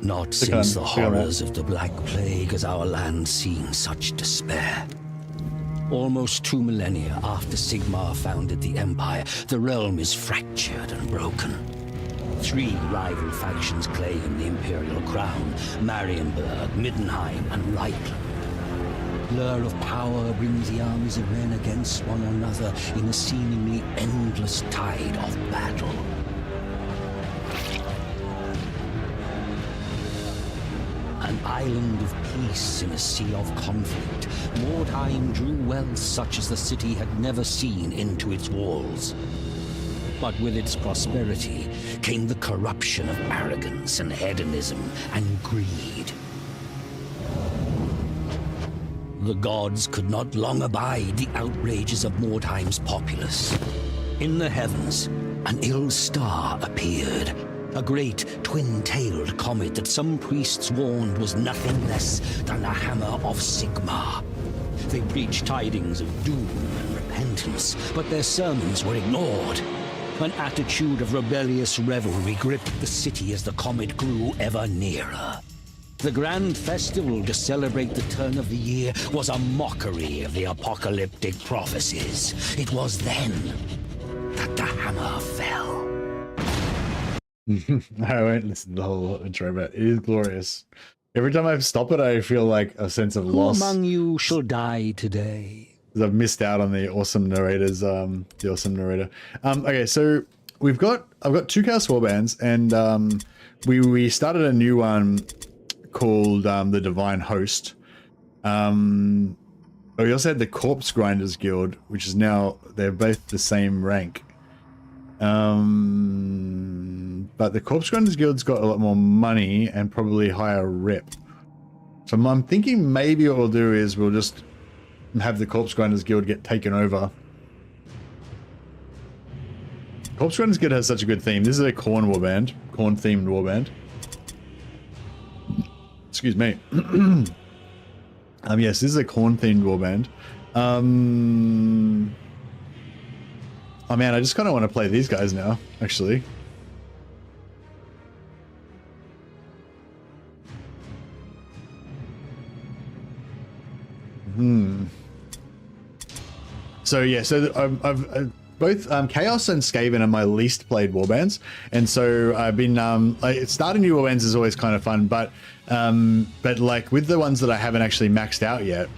Not since the horrors of the Black Plague has our land seen such despair. Almost 2 millennia after Sigmar founded the Empire, the realm is fractured and broken. 3 rival factions claim the Imperial crown: Marienburg, Middenheim, and Reichland. Lure of power brings the armies of men against one another in a seemingly endless tide of battle. An island of peace in a sea of conflict, Mordheim drew wealth such as the city had never seen into its walls. But with its prosperity came the corruption of arrogance and hedonism and greed. The gods could not long abide the outrages of Mordheim's populace. In the heavens, an ill star appeared. A great twin-tailed comet that some priests warned was nothing less than a hammer of Sigmar. They preached tidings of doom and repentance, but their sermons were ignored. An attitude of rebellious revelry gripped the city as the comet grew ever nearer. The grand festival to celebrate the turn of the year was a mockery of the apocalyptic prophecies. It was then that the hammer fell. I won't listen to the whole intro, but it is glorious. Every time I stop it, I feel like a sense of loss. Who among you shall die today? Because I've missed out on the awesome narrators, the awesome narrator. Okay, so I've got 2 Chaos Warbands, and we started a new one called the Divine Host. We also had the Corpse Grinders Guild, which is now, they're both the same rank. But the Corpse Grinders Guild's got a lot more money and probably higher rep. So I'm thinking maybe what we'll do is we'll just have the Corpse Grinders Guild get taken over. Corpse Grinders Guild has such a good theme. This is a Khorne warband, Khorne themed warband. Excuse me. Yes, this is a Khorne themed warband. Oh man, I just kind of want to play these guys now, actually. So yeah, so I've both Chaos and Skaven are my least played warbands, and so I've been like, starting new warbands is always kind of fun, but like with the ones that I haven't actually maxed out yet,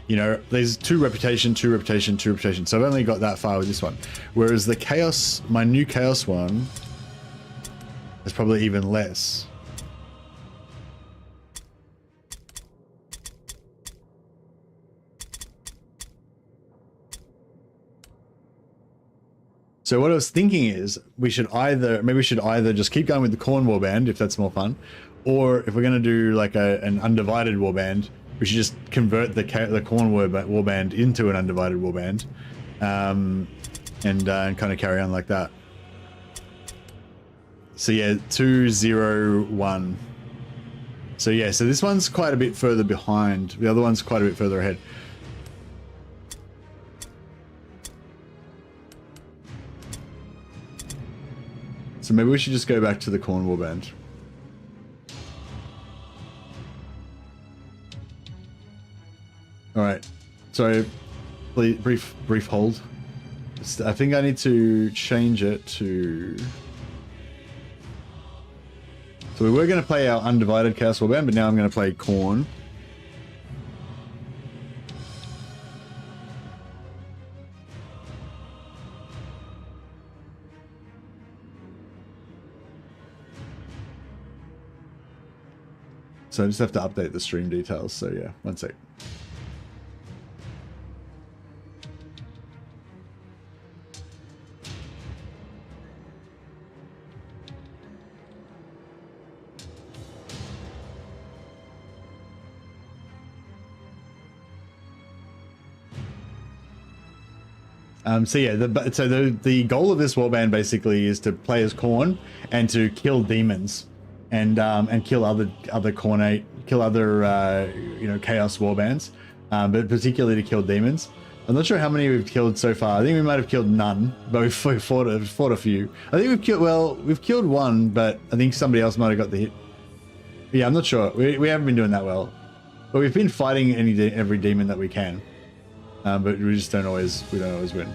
you know, there's 2 reputation, 2 reputation, 2 reputation. So I've only got that far with this one, whereas the Chaos, my new Chaos one, is probably even less. So what I was thinking is maybe we should either just keep going with the Khorne warband if that's more fun, or if we're going to do like an undivided warband, we should just convert the Khorne warband into an undivided warband, and kind of carry on like that. So yeah, 2, 0, 1. So yeah, so this one's quite a bit further behind. The other one's quite a bit further ahead. So maybe we should just go back to the Khorne warband. All right. Sorry, please, brief hold. I think I need to change it to. So we were going to play our undivided Chaos Warband, but now I'm going to play Khorne. So I just have to update the stream details. So yeah, one sec. So yeah, the goal of this warband basically is to play as Khorne and to kill demons, and kill other Khornate, kill other you know, Chaos warbands, but particularly to kill demons. I'm not sure how many we've killed so far. I think we might have killed none, but we've fought a few. I think we've killed one, but I think somebody else might have got the hit. Yeah, I'm not sure. We haven't been doing that well. But we've been fighting every demon that we can. But we just don't always win.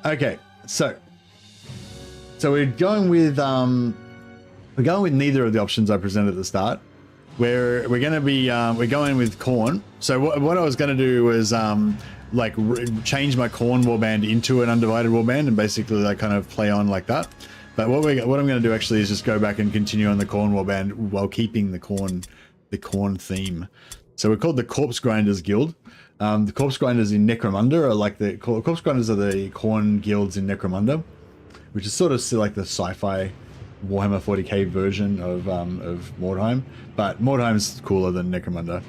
Okay, so we're going with neither of the options I presented at the start. We're going to be we're going with Khorne. So what I was going to do was like change my Khorne warband into an undivided warband and basically like kind of play on like that. But what I'm going to do actually is just go back and continue on the Khorne warband while keeping the Khorne theme. So we're called the Corpse Grinders Guild. The Corpse Grinders in Necromunda are like the Corpse Grinders are the Khorne guilds in Necromunda, which is sort of like the sci-fi Warhammer 40k version of Mordheim, but Mordheim's cooler than Necromunda.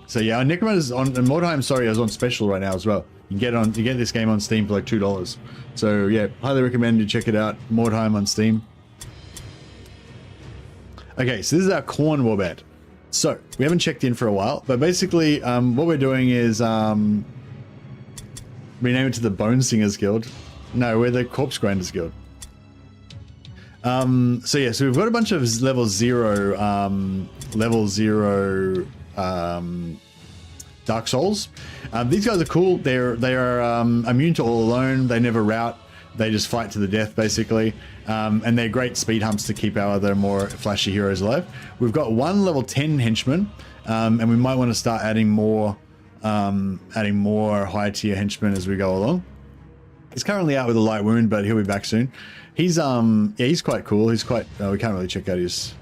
So yeah, Necromunda's on and Mordheim. Sorry, is on special right now as well. You can get this game on Steam for like $2. So yeah, highly recommend you check it out. Mordheim on Steam. Okay, so this is our Khorne warband. So we haven't checked in for a while, but basically what we're doing is rename it to the Bone Singers Guild. No, we're the Corpse Grinders Guild. So yeah, so we've got a bunch of level zero Dark Souls. These guys are cool. They are immune to all alone. They never rout. They just fight to the death basically. And they're great speed humps to keep our other more flashy heroes alive. We've got one level 10 henchman, and we might want to start adding more high tier henchmen as we go along. He's currently out with a light wound, but he'll be back soon. He's yeah, he's quite cool. He's quite we can't really check out his.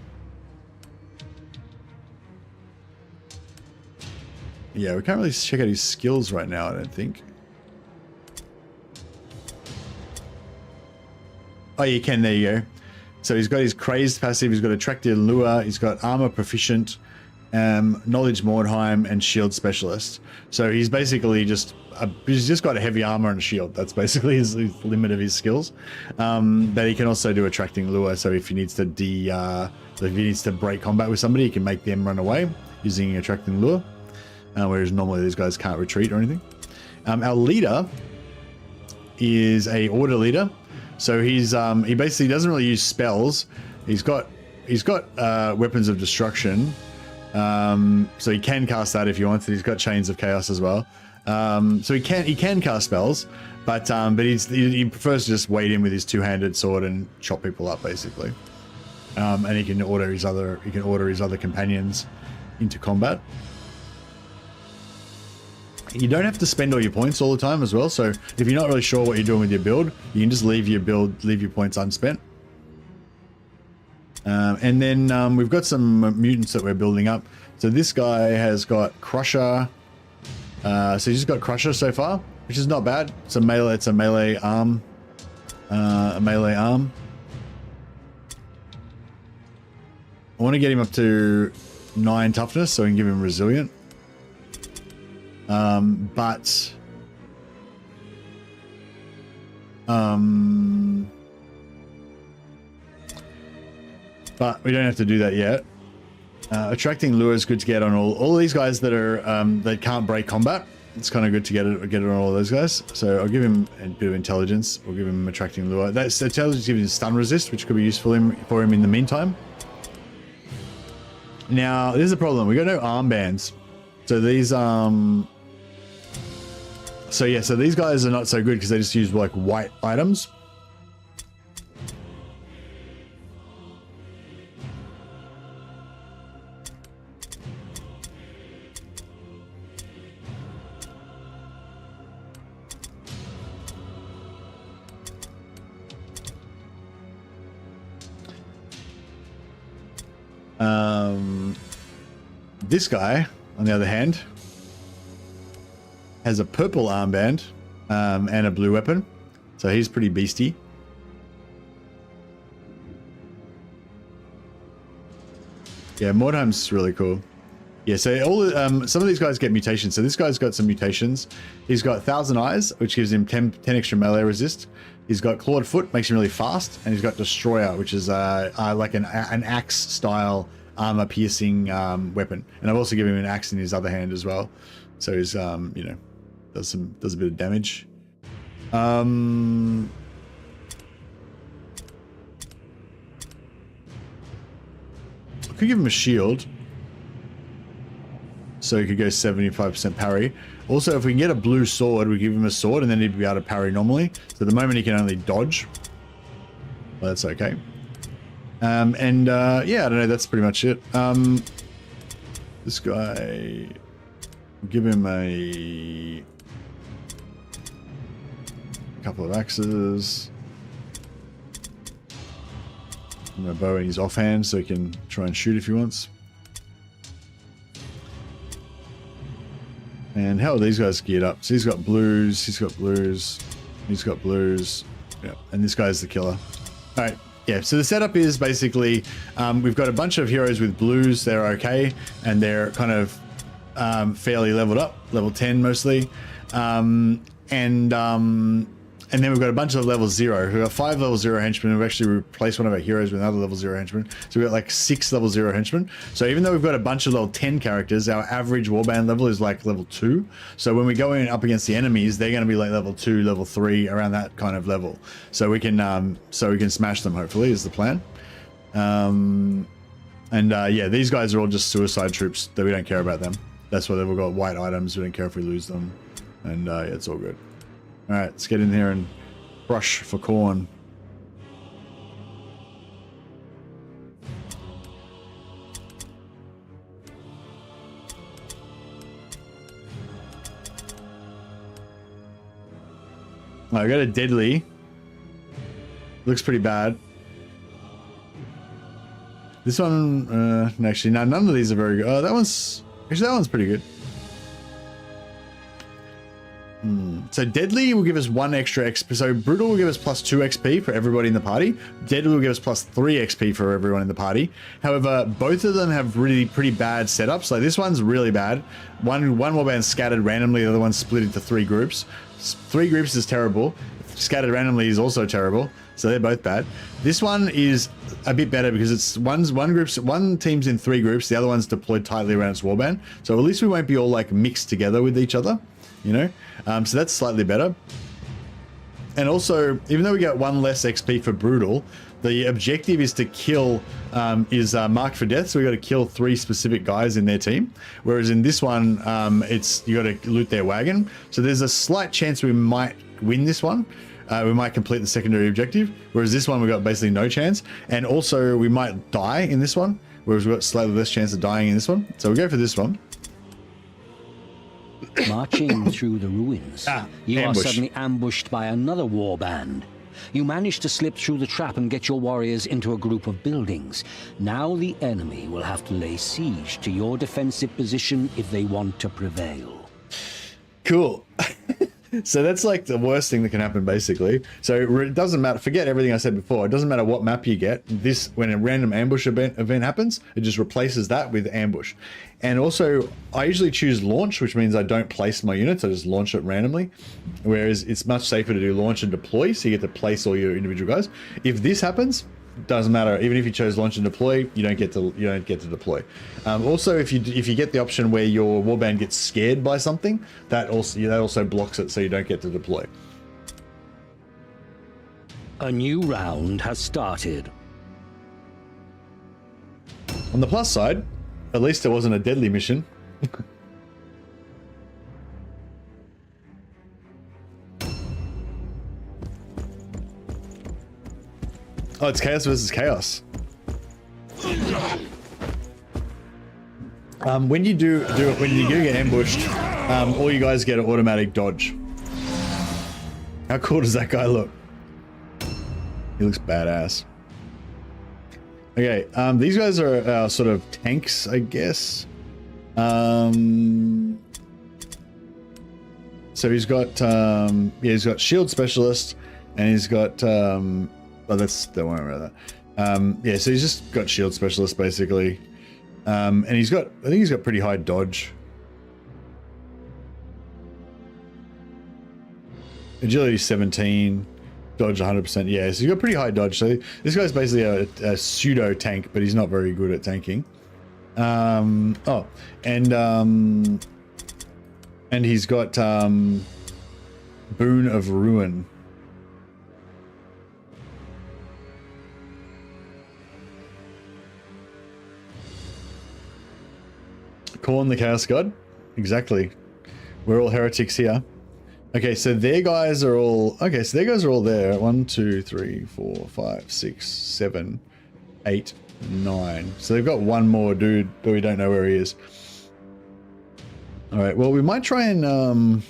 Yeah, we can't really check out his skills right now, I don't think. Oh, you can, there you go. So he's got his Crazed passive, he's got Attractive Lure, he's got Armor Proficient, Knowledge Mordheim, and Shield Specialist. So he's basically he's just got a heavy armor and a shield. That's basically his limit of his skills. But he can also do Attracting Lure, so if he needs to break combat with somebody, he can make them run away using Attracting Lure. Whereas normally these guys can't retreat or anything. Our leader is a order leader, so he basically doesn't really use spells. He's got weapons of destruction, so he can cast that if he wants. He's got Chains of Chaos as well, so he can cast spells, but he prefers to just wade in with his two-handed sword and chop people up basically, and he can order his other companions into combat. You don't have to spend all your points all the time as well, so if you're not really sure what you're doing with your build, you can just leave your points unspent. And then we've got some mutants that we're building up. So this guy has got Crusher. So he's just got Crusher so far, which is not bad. It's a melee arm. I want to get him up to 9 toughness so we can give him Resilient. But we don't have to do that yet. Attracting Lure is good to get on all these guys that are that can't break combat. It's kind of good to get it on all those guys. So I'll give him a bit of intelligence. We'll give him Attracting Lure. That's intelligence giving him stun resist, which could be useful for him in the meantime. Now there's a problem. We got no armbands. So these so these guys are not so good because they just use like white items. This guy, on the other hand, has a purple armband and a blue weapon, so he's pretty beastie. Yeah, Mordheim's really cool. Yeah, so some of these guys get mutations. So this guy's got some mutations. He's got 1,000 Eyes, which gives him 10 extra melee resist. He's got Clawed Foot, makes him really fast, and he's got Destroyer, which is like an axe style armor piercing weapon. And I've also given him an axe in his other hand as well. So he's you know, does a bit of damage. could give him a shield. So he could go 75% parry. Also, if we can get a blue sword, we give him a sword and then he'd be able to parry normally. So at the moment he can only dodge. Well, that's okay. Yeah, I don't know, that's pretty much it. This guy, give him a couple of axes. And a bow in his offhand so he can try and shoot if he wants. And how are these guys geared up? So he's got blues, he's got blues, he's got blues. Yeah, and this guy's the killer. All right, yeah, so the setup is basically we've got a bunch of heroes with blues. They're okay, and they're kind of fairly leveled up, level 10 mostly. And then we've got a bunch of level 0 who are 5 level 0 henchmen. We've actually replaced one of our heroes with another level 0 henchman. So we've got like 6 level 0 henchmen. So even though we've got a bunch of level 10 characters, our average warband level is like level 2. So when we go in up against the enemies, they're going to be like level 2, level 3, around that kind of level. So we can smash them, hopefully, is the plan. Yeah, these guys are all just suicide troops that we don't care about them. That's why they've all got white items. We don't care if we lose them. And yeah, it's all good. All right, let's get in here and brush for Khorne. I got a deadly. Looks pretty bad. This one, actually, no, none of these are very good. Oh, that one's pretty good. So deadly will give us 1 extra XP. So brutal will give us plus 2 XP for everybody in the party. Deadly will give us plus 3 XP for everyone in the party. However, both of them have really pretty bad setups. Like this one's really bad. One warband's scattered randomly. The other one's split into 3 groups. 3 groups is terrible. Scattered randomly is also terrible. So they're both bad. This one is a bit better because it's one team's in 3 groups. The other one's deployed tightly around its warband. So at least we won't be all like mixed together with each other, you know? So that's slightly better. And also, even though we get 1 less XP for brutal, the objective is to kill, marked for death. So we got to kill 3 specific guys in their team. Whereas in this one, it's you got to loot their wagon. So there's a slight chance we might win this one. We might complete the secondary objective. Whereas this one, we got basically no chance. And also we might die in this one. Whereas we've got slightly less chance of dying in this one. So we'll go for this one. Marching through the ruins, you are suddenly ambushed by another warband. You manage to slip through the trap and get your warriors into a group of buildings. Now the enemy will have to lay siege to your defensive position if they want to prevail. Cool. So that's like the worst thing that can happen, basically. So it doesn't matter. Forget everything I said before. It doesn't matter what map you get. When a random ambush event happens, it just replaces that with ambush. And also, I usually choose launch, which means I don't place my units. I just launch it randomly. Whereas it's much safer to do launch and deploy, so you get to place all your individual guys. If this happens, doesn't matter. Even if you chose launch and deploy, you don't get to deploy. Also, if you get the option where your warband gets scared by something, that also blocks it, so you don't get to deploy. A new round has started. On the plus side, at least it wasn't a deadly mission. Oh, it's chaos versus chaos. When you do get ambushed, all you guys get an automatic dodge. How cool does that guy look? He looks badass. Okay, these guys are sort of tanks, I guess. So he's got shield specialist, and he's got don't worry about that. Yeah, so he's just got shield specialist basically, and I think he's got pretty high dodge. Agility 17, dodge 100%. Yeah, so he's got pretty high dodge. So this guy's basically a pseudo tank, but he's not very good at tanking. And he's got Boon of Ruin. Khorne the Chaos God. Exactly. We're all heretics here. Okay, so their guys are all... Okay, so their guys are all there. 1, 2, 3, 4, 5, 6, 7, 8, 9. So they've got one more dude, but we don't know where he is. Alright, well, we might try and...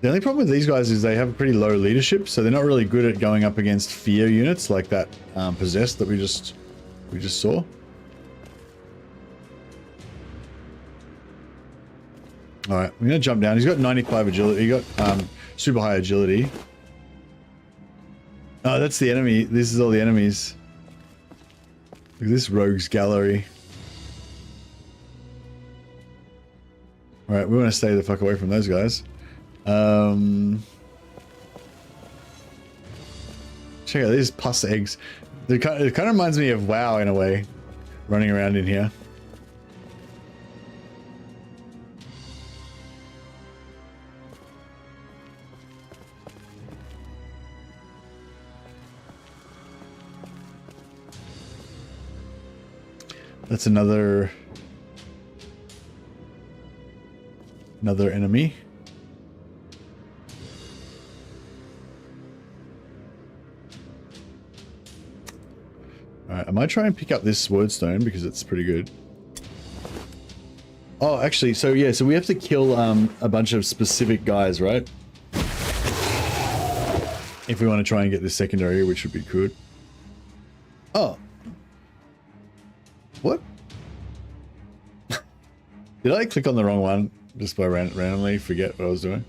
The only problem with these guys is they have pretty low leadership, so they're not really good at going up against fear units like that possessed that we just saw. Alright, we're gonna jump down. He's got 95 agility. He got super high agility. Oh, that's the enemy. This is all the enemies. Look at this rogues gallery. Alright, we want to stay the fuck away from those guys. Check out these pus eggs. It kind of reminds me of WoW in a way, running around in here. That's another enemy. Alright, I might try and pick up this swordstone because it's pretty good. Oh, actually, so yeah, so we have to kill a bunch of specific guys, right? If we want to try and get this secondary, which would be good. Oh. What? Did I click on the wrong one just by randomly forget what I was doing?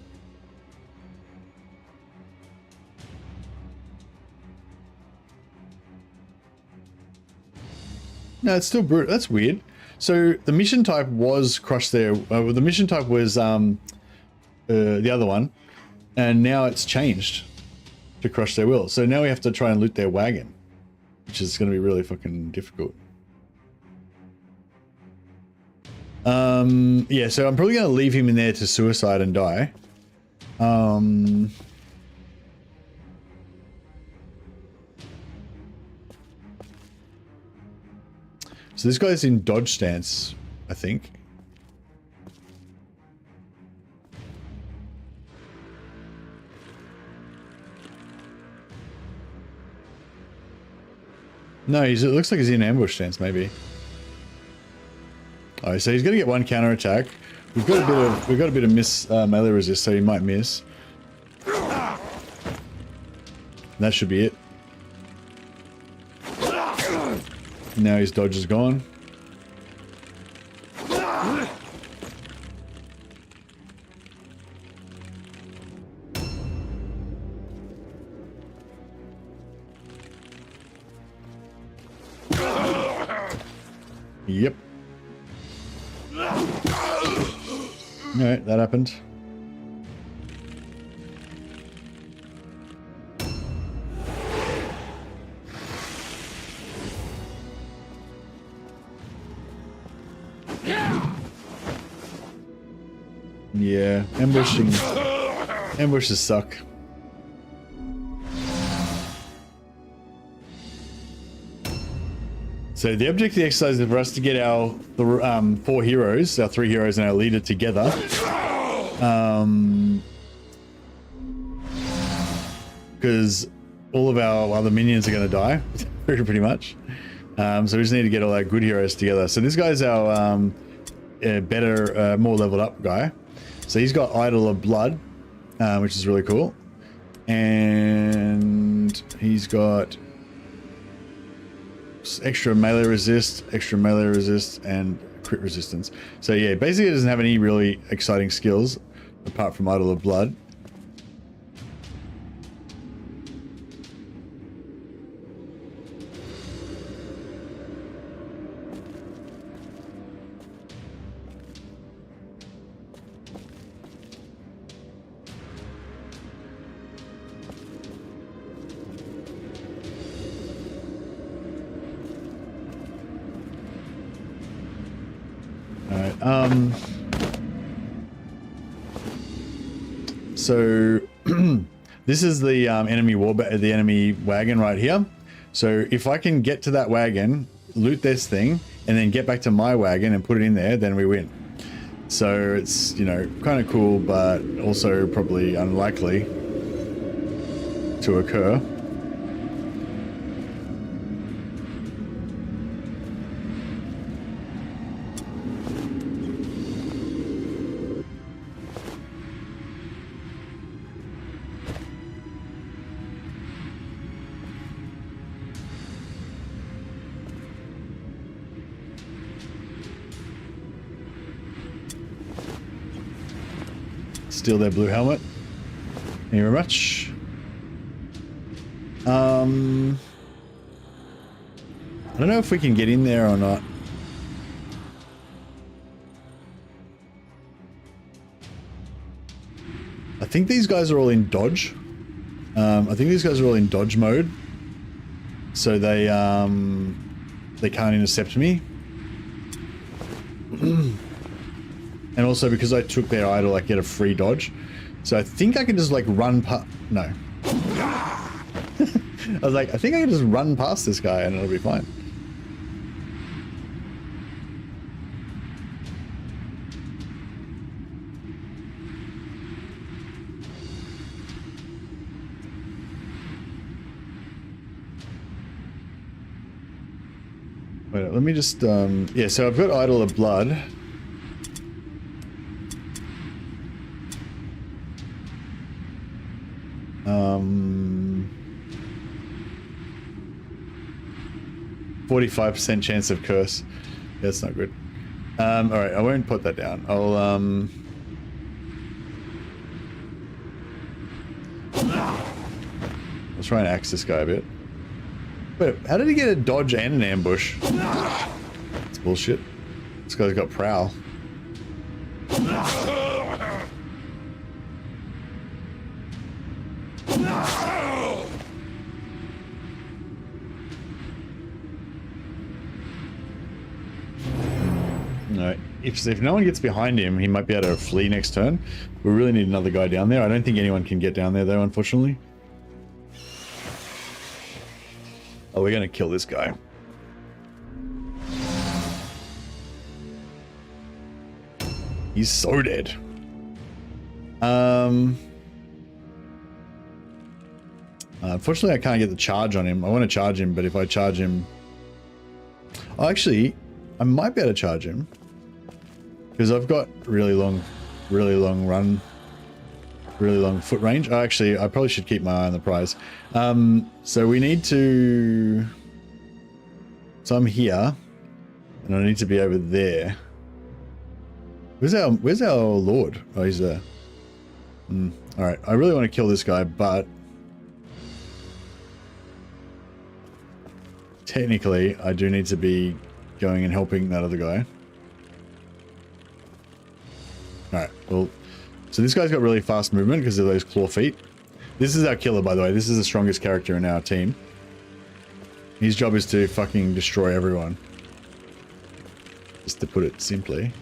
No, it's still brute. That's weird. So the mission type was crush there. The mission type was the other one, and now it's changed to crush their will. So now we have to try and loot their wagon, which is going to be really fucking difficult. Yeah, so I'm probably going to leave him in there to suicide and die. So this guy's in dodge stance, I think. No, it looks like he's in ambush stance, maybe. Oh, so he's gonna get one counter attack. We've got a bit of miss melee resist, so he might miss. And that should be it. Now his dodge is gone. Yep. Alright, that happened. Yeah, ambushes suck. So the object of the exercise is for us to get our 4 heroes, our 3 heroes and our leader together. Because all of our other minions are going to die, pretty much. So we just need to get all our good heroes together. So this guy's our better, more leveled up guy. So he's got Idol of Blood, which is really cool. And he's got extra melee resist, and crit resistance. So yeah, basically it doesn't have any really exciting skills apart from Idol of Blood. So this is the enemy enemy wagon right here. So if I can get to that wagon, loot this thing, and then get back to my wagon and put it in there, then we win. So it's, you know, kind of cool, but also probably unlikely to occur. Steal their blue helmet. Thank you very much. I don't know if we can get in there or not. I think these guys are all in dodge. I think these guys are all in dodge mode, so they can't intercept me. And also because I took their idol, I get a free dodge. So I think I can just like run past... No. I was like, I think I can just run past this guy and it'll be fine. Wait, let me just... yeah, so I've got Idol of Blood. 45% chance of curse. Yeah, that's not good. Alright, I won't put that down. I'll try and axe this guy a bit. Wait, how did he get a dodge and an ambush? That's bullshit. This guy's got prowl. No, if no one gets behind him, he might be able to flee next turn. We really need another guy down there. I don't think anyone can get down there though, unfortunately. Oh, we're gonna kill this guy. He's so dead. Unfortunately, I can't get the charge on him. I want to charge him, but if I charge him... Oh, actually, I might be able to charge him. Because I've got really long foot range. Oh, actually, I probably should keep my eye on the prize. So we need to... So I'm here. And I need to be over there. Where's our lord? Oh, he's there. Alright, I really want to kill this guy, but... Technically, I do need to be going and helping that other guy. Alright, well... So this guy's got really fast movement because of those claw feet. This is our killer, by the way. This is the strongest character in our team. His job is to fucking destroy everyone. Just to put it simply.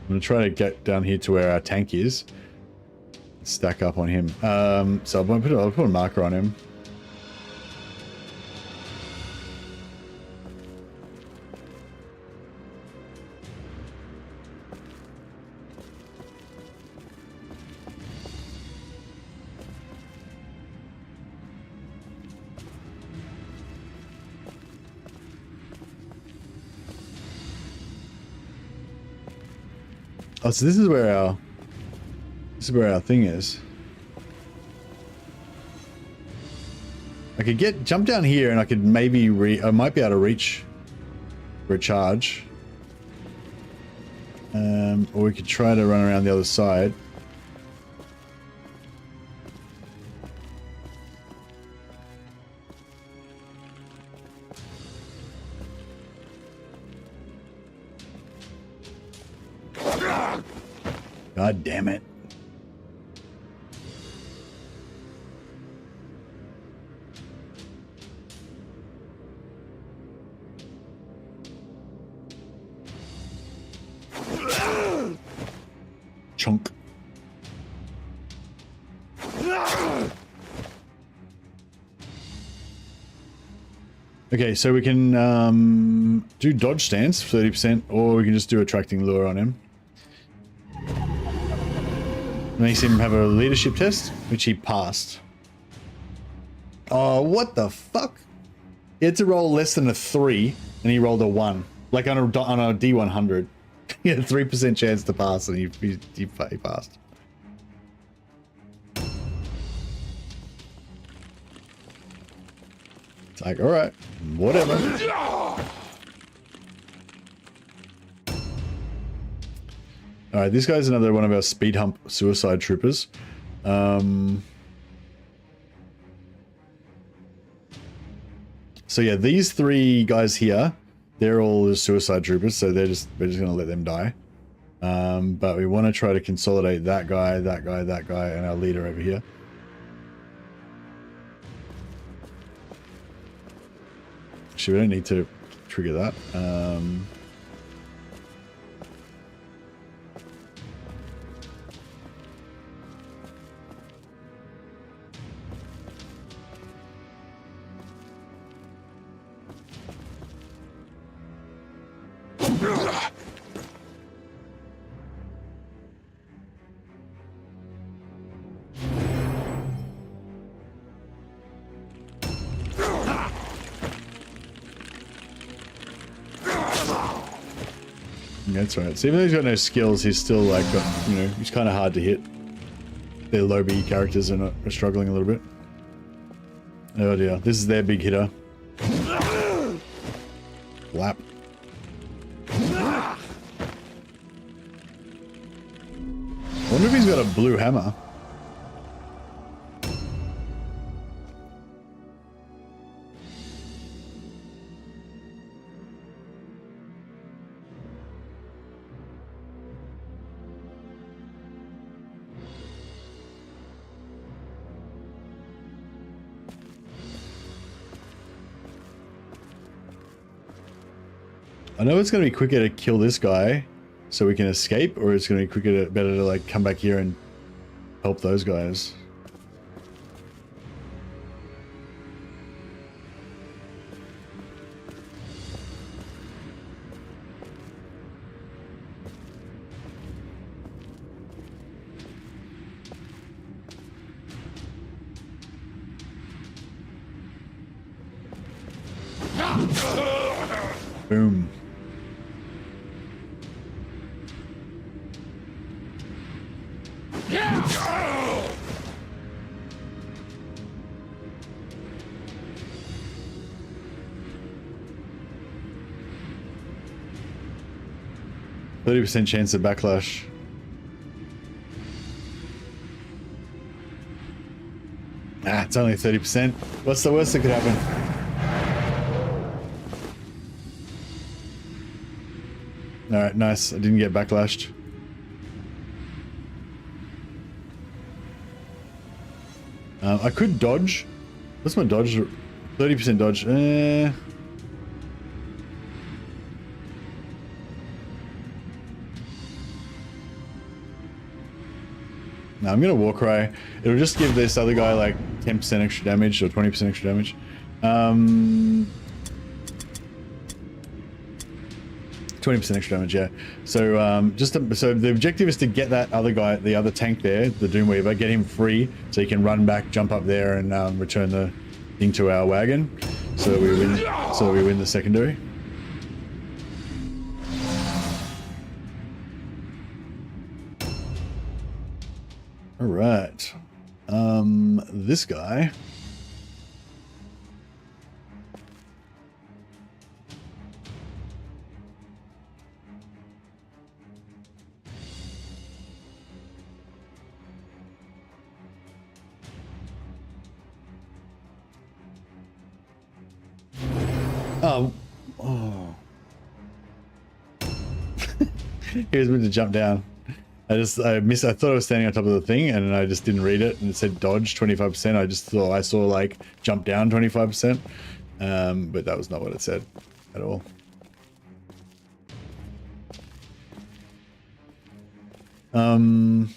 I'm gonna try to get down here to where our tank is. Stack up on him. So I'll put a marker on him. Oh, so this is where our thing is. I could jump down here and I could maybe I might be able to reach for a charge. Or we could try to run around the other side. God damn it. Chunk. Okay, so we can do dodge stance, 30%, or we can just do attracting lure on him. Makes him have a leadership test, which he passed. Oh, what the fuck? He had to roll less than a 3, and he rolled a 1. Like on a D100. He had a 3% chance to pass, and he passed. It's like, alright, whatever. Alright, this guy's another one of our speed hump suicide troopers. So yeah, these 3 guys here, they're all the suicide troopers, so we're just gonna let them die. But we want to try to consolidate that guy, and our leader over here. Actually, we don't need to trigger that. That's right. So even though he's got no skills, he's still like got, you know, he's kind of hard to hit. Their low B characters are struggling a little bit. Oh dear, this is their big hitter. Flap. I wonder if he's got a blue hammer. I know it's going to be quicker to kill this guy so we can escape, or it's going to be better to like come back here and help those guys. Boom. Yeah. 30% chance of backlash. Ah, it's only 30%. What's the worst that could happen? Alright, nice. I didn't get backlashed. I could dodge. What's my dodge? 30% dodge. No, I'm gonna war cry. It'll just give this other guy like 10% extra damage or 20% extra damage. 20% extra damage, yeah. So so the objective is to get that other guy, the other tank there, the Doomweaver, get him free so he can run back, jump up there, and return the thing to our wagon, so that we win. So that we win the secondary. All right, this guy. Oh. He was meant to jump down. I thought I was standing on top of the thing and I just didn't read it and it said dodge 25%. I just thought I saw like jump down 25%. But that was not what it said at all. Um,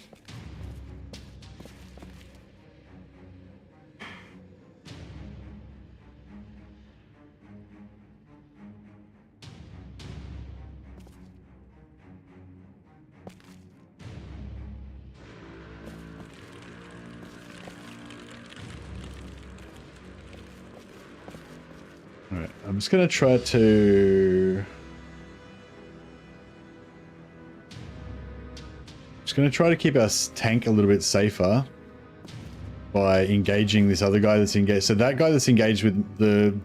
all right, I'm just going to try to... Just going to try to keep our tank a little bit safer by engaging this other guy that's engaged. So that guy that's engaged with the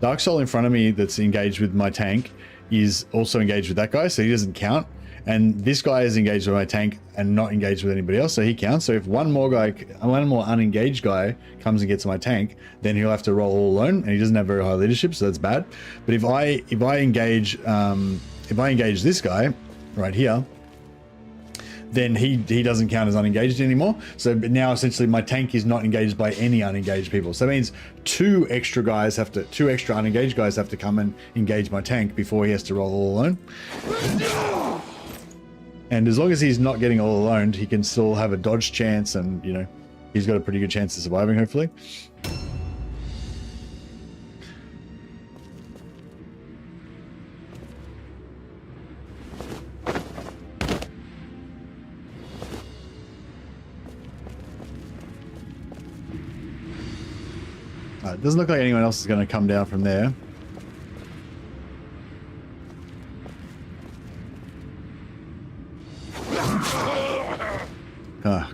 Dark Soul in front of me that's engaged with my tank is also engaged with that guy, so he doesn't count. And this guy is engaged with my tank and not engaged with anybody else, so he counts. So if one more unengaged guy comes and gets my tank, then he'll have to roll all alone, and he doesn't have very high leadership, so that's bad. But if I engage this guy right here, then he doesn't count as unengaged anymore. So now essentially my tank is not engaged by any unengaged people. So that means two extra unengaged guys have to come and engage my tank before he has to roll all alone. And as long as he's not getting all alone, he can still have a dodge chance, and you know, he's got a pretty good chance of surviving, hopefully. It doesn't look like anyone else is going to come down from there.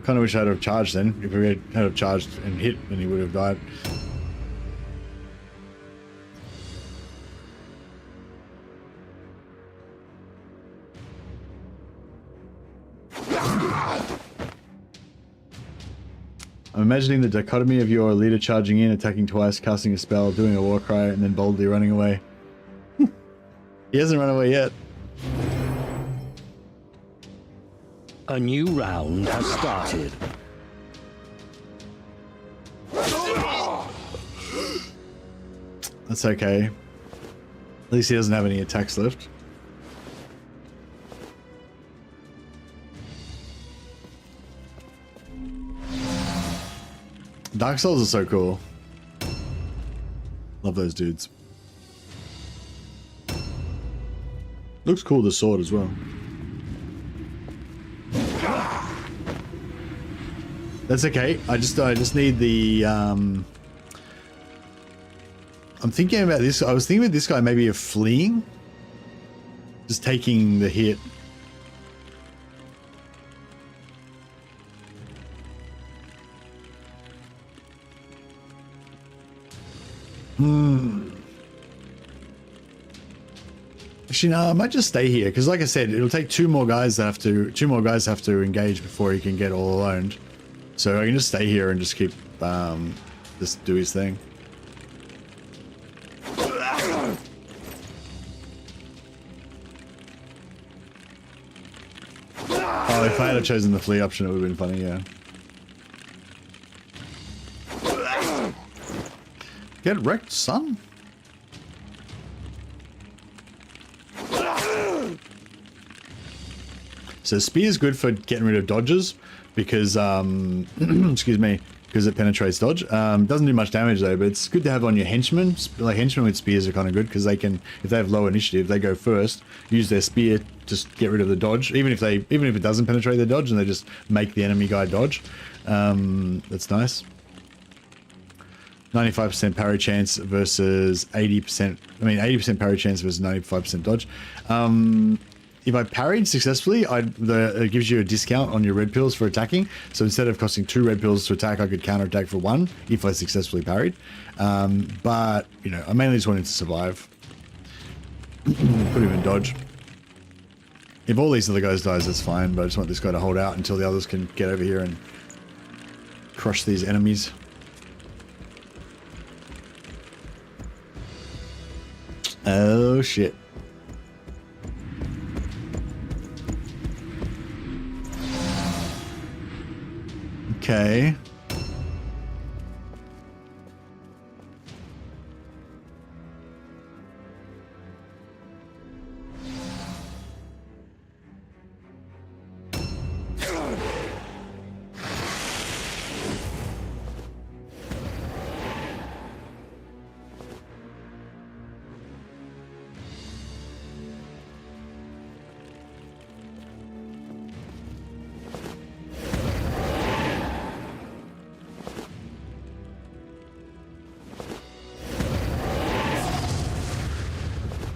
Kind of wish I'd have charged then. If we had have charged and hit, then he would have died. I'm imagining the dichotomy of your leader charging in, attacking twice, casting a spell, doing a war cry, and then boldly running away. He hasn't run away yet. A new round has started. That's okay. At least he doesn't have any attacks left. Dark Souls are so cool. Love those dudes. Looks cool, the sword as well. That's okay. I just need the I'm thinking about this. I was thinking about this guy maybe of fleeing. Just taking the hit. Actually, no, I might just stay here because, like I said, it'll take two more guys have to engage before he can get all alone. So I can just stay here and just keep just do his thing. Oh, if I had chosen the flee option, it would have been funny, yeah. Get wrecked, son. So spear is good for getting rid of dodges because, excuse me, because it penetrates dodge. Doesn't do much damage though, but it's good to have on your henchmen. Like henchmen with spears are kind of good because they can, if they have low initiative, they go first, use their spear to get rid of the dodge. Even if it doesn't penetrate the dodge, and they just make the enemy guy dodge. That's nice. 95% parry chance versus 80%. I mean, 80% parry chance versus 95% dodge. If I parried successfully, it gives you a discount on your red pills for attacking. So instead of costing 2 red pills to attack, I could counterattack for 1 if I successfully parried. But, you know, I mainly just wanted to survive. Put him in dodge. If all these other guys dies, that's fine. But I just want this guy to hold out until the others can get over here and crush these enemies. Oh, shit. Okay.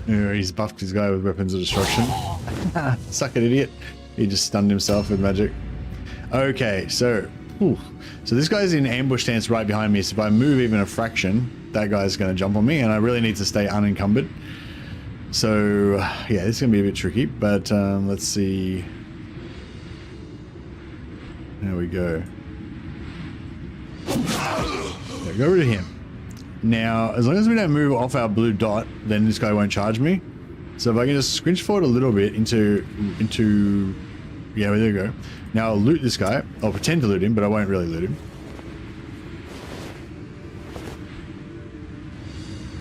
Yeah, he's buffed his guy with weapons of destruction. Suck it, idiot. He just stunned himself with magic. Okay, so... Ooh. So this guy's in ambush stance right behind me, so if I move even a fraction, that guy's going to jump on me, and I really need to stay unencumbered. So, yeah, this is going to be a bit tricky, but let's see... There we go. Yeah, go rid of him. Now, as long as we don't move off our blue dot, then this guy won't charge me. So if I can just scrinch forward a little bit into yeah, there you go. Now I'll loot this guy. I'll pretend to loot him, but I won't really loot him.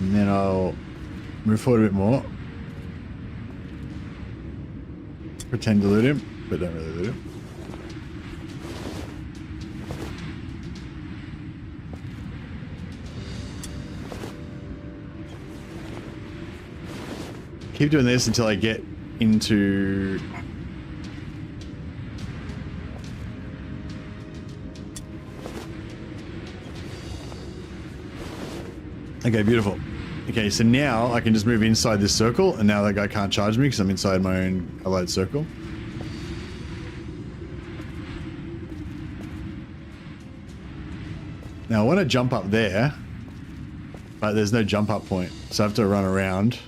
And then I'll move forward a bit more. Pretend to loot him, but don't really loot him. Keep doing this until I get into... Okay, beautiful. Okay, so now I can just move inside this circle, and now that guy can't charge me because I'm inside my own allied circle. Now I want to jump up there, but there's no jump up point, so I have to run around.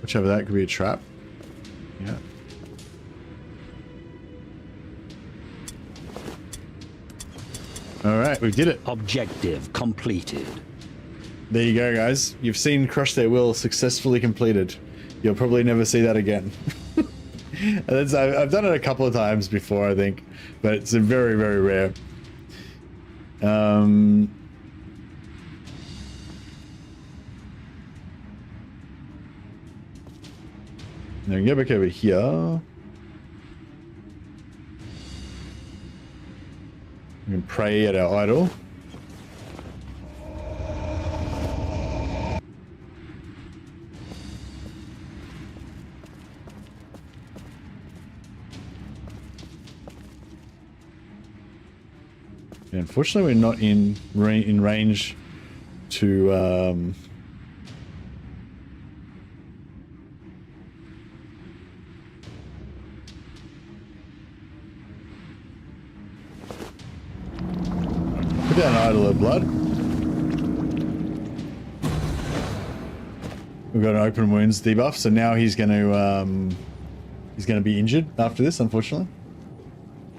Whichever, that could be a trap. Yeah. All right, we did it. Objective completed. There you go, guys. You've seen Crush Their Will successfully completed. You'll probably never see that again. I've done it a couple of times before, I think, but it's a very, very rare. Now get back over here. We can pray at our idol. And unfortunately, we're not in range to put down an idol of blood. We've got an open wounds debuff, so now he's going to be injured after this, unfortunately.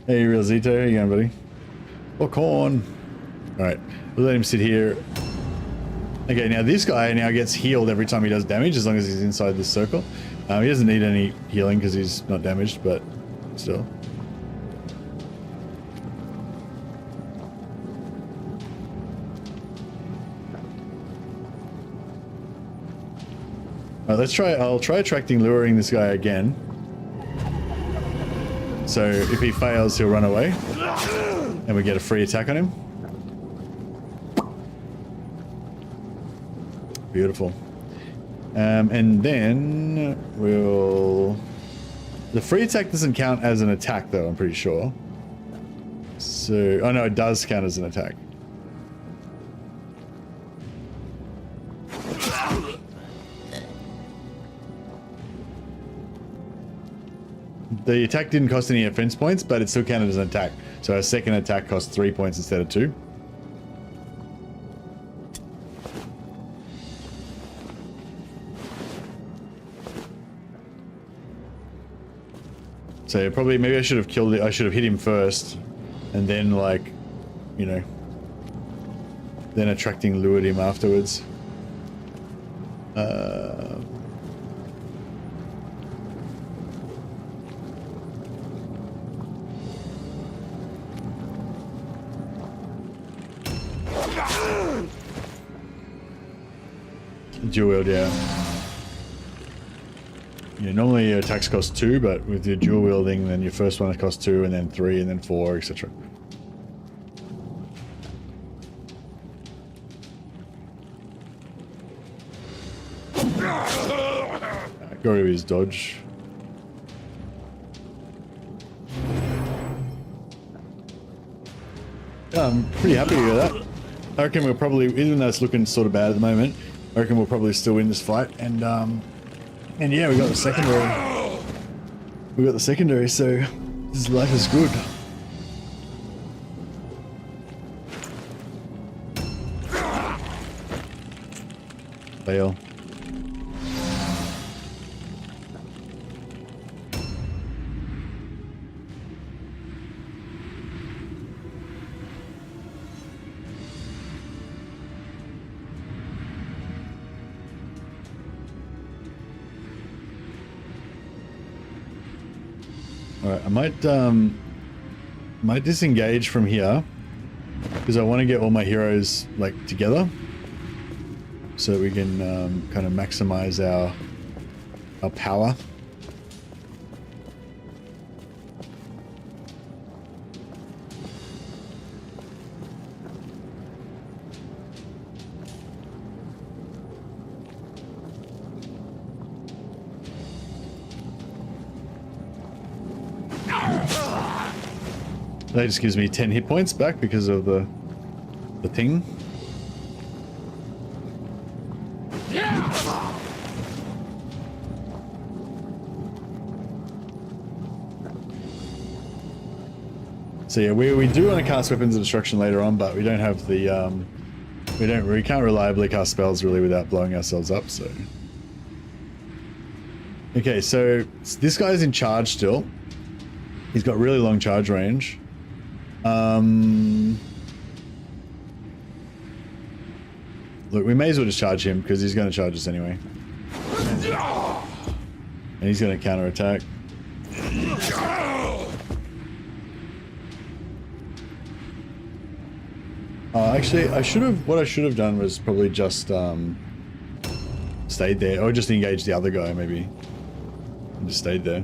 Hey, Real Zito, how you going, buddy? Oh, Khorne. All right, we'll let him sit here. Okay, now this guy now gets healed every time he does damage, as long as he's inside this circle. He doesn't need any healing because he's not damaged, but still. Let's try. I'll try attracting, luring this guy again. So if he fails, he'll run away, and we get a free attack on him. Beautiful. And then we'll... The free attack doesn't count as an attack, though, I'm pretty sure. So... Oh, no, it does count as an attack. The attack didn't cost any offense points, but it still counted as an attack. So a second attack cost 3 points instead of 2. So probably, maybe I should have killed it. I should have hit him first, and then, like, you know, then attracting lured him afterwards. Dual wield, yeah. normally your attacks cost 2, but with your dual wielding, then your first one costs 2, and then 3, and then 4, etc. Got rid of his dodge. Yeah, I'm pretty happy with that. I reckon we'll probably, even though it's looking sort of bad at the moment, I reckon we'll probably still win this fight. And yeah, we got the secondary. We got the secondary, so this life is good. Fail. Alright, I might disengage from here because I want to get all my heroes like together so that we can kind of maximize our power. That just gives me 10 hit points back because of the thing. So yeah, we do want to cast Weapons of Destruction later on, but we don't have the we can't reliably cast spells really without blowing ourselves up. So okay, so this guy's in charge still. He's got really long charge range. Look, we may as well just charge him because he's going to charge us anyway. And he's going to counterattack. Actually, what I should have done was probably just stayed there, or just engaged the other guy maybe, and just stayed there.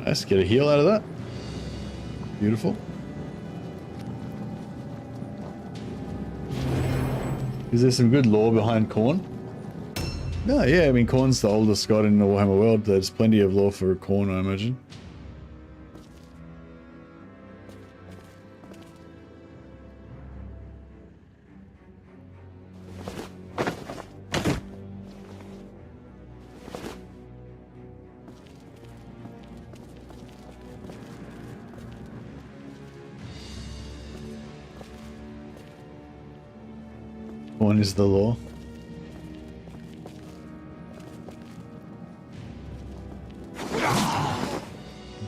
Nice, get a heal out of that. Beautiful. Is there some good lore behind Khorne? No, yeah, I mean, Khorne's the oldest god in the Warhammer world. There's plenty of lore for Khorne, I imagine. Khorne is the lore.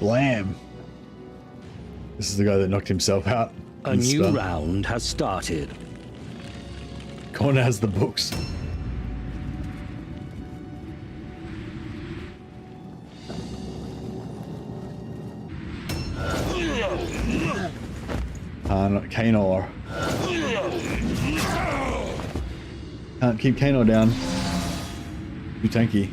Blam! This is the guy that knocked himself out. A new round has started. Khorne has the books. Kanor. Can't keep Kanor down. Too tanky.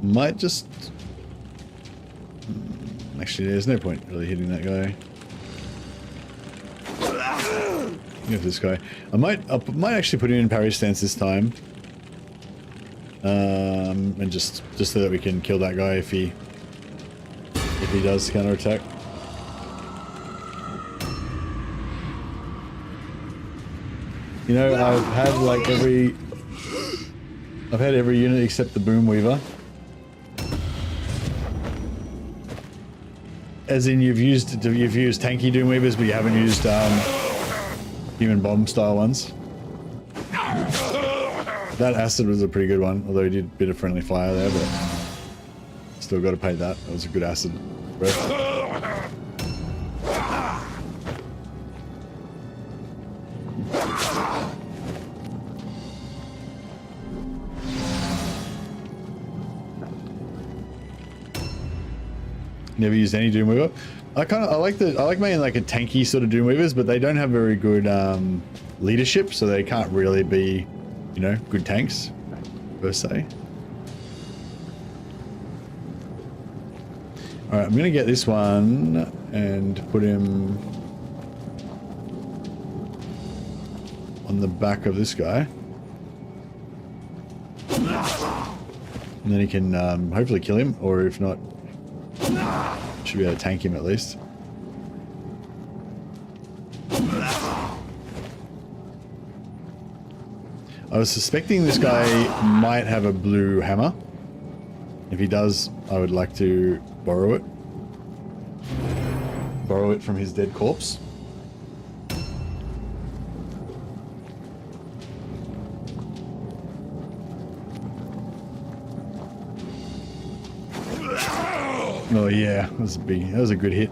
Might just... Actually, there's no point really hitting that guy. Give this guy. I might actually put him in parry stance this time. And just so that we can kill that guy if he does counterattack. You know, I've had like every unit except the Boom Weaver. As in, you've used tanky Doom Weavers, but you haven't used human bomb style ones. That acid was a pretty good one, although he did a bit of friendly fire there, but still got to pay that. That was a good acid breath. Never used any Doom Weaver. I like making like a tanky sort of Doom Weavers, but they don't have very good leadership, so they can't really be, you know, good tanks per se. All right, I'm gonna get this one and put him on the back of this guy, and then he can hopefully kill him, or if not, should be able to tank him at least. I was suspecting this guy might have a blue hammer. If he does, I would like to borrow it. Borrow it from his dead corpse. Oh yeah, that was a good hit.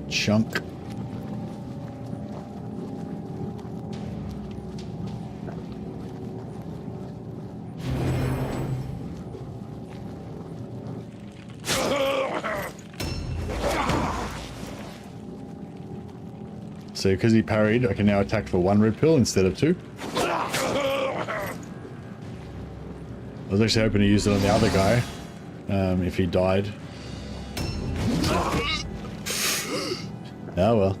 Chunk. So because he parried, I can now attack for 1 red pill instead of 2. I was actually hoping to use it on the other guy, if he died. Oh well.